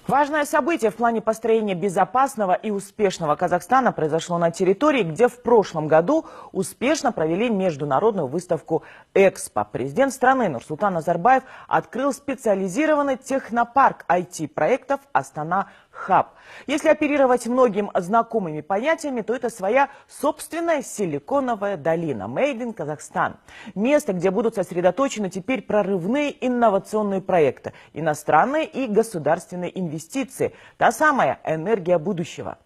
Важное событие в плане построения безопасного и успешного Казахстана произошло на территории, где в прошлом году успешно провели международную выставку «Экспо». Президент страны Нурсултан Назарбаев открыл специализированный технопарк IT-проектов «Астана Хаб». Если оперировать многим знакомыми понятиями, то это своя собственная силиконовая долина «Made in Казахстан». Место, где будут сосредоточены теперь прорывные инновационные проекты, иностранные и государственные инвестиции. Та самая энергия будущего.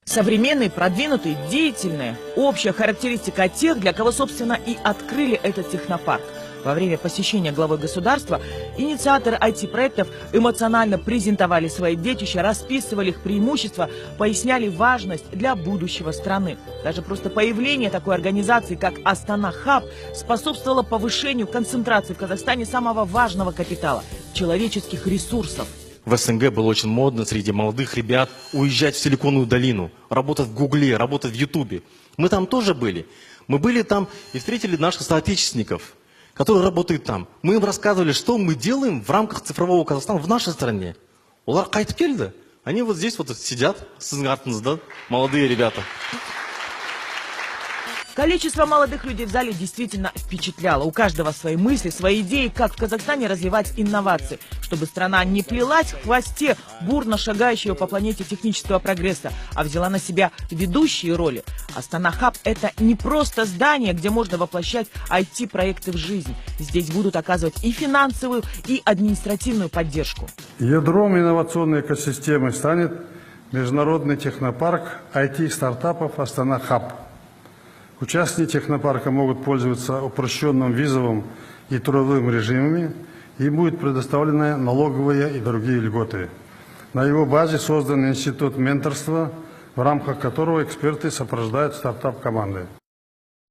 Современные, продвинутые, деятельные. Общая характеристика тех, для кого, собственно, и открыли этот технопарк. Во время посещения главы государства инициаторы IT-проектов эмоционально презентовали свои детища, расписывали их преимущества, поясняли важность для будущего страны. Даже просто появление такой организации, как Астана Хаб, способствовало повышению концентрации в Казахстане самого важного капитала – человеческих ресурсов. В СНГ было очень модно среди молодых ребят уезжать в Силиконовую долину, работать в Гугле, работать в Ютубе. Мы там тоже были. Мы были там и встретили наших соотечественников, которые работают там. Мы им рассказывали, что мы делаем в рамках цифрового Казахстана в нашей стране. Олар қайтып келді. Они вот здесь вот сидят, молодые ребята. Количество молодых людей в зале действительно впечатляло. У каждого свои мысли, свои идеи, как в Казахстане развивать инновации, чтобы страна не плелась в хвосте бурно шагающего по планете технического прогресса, а взяла на себя ведущие роли. Астана Хаб – это не просто здание, где можно воплощать IT-проекты в жизнь. Здесь будут оказывать и финансовую, и административную поддержку. Ядром инновационной экосистемы станет международный технопарк IT-стартапов Астана Хаб. Участники технопарка могут пользоваться упрощенным визовым и трудовым режимами, и будет предоставлены налоговые и другие льготы. На его базе создан институт менторства, в рамках которого эксперты сопровождают стартап-команды.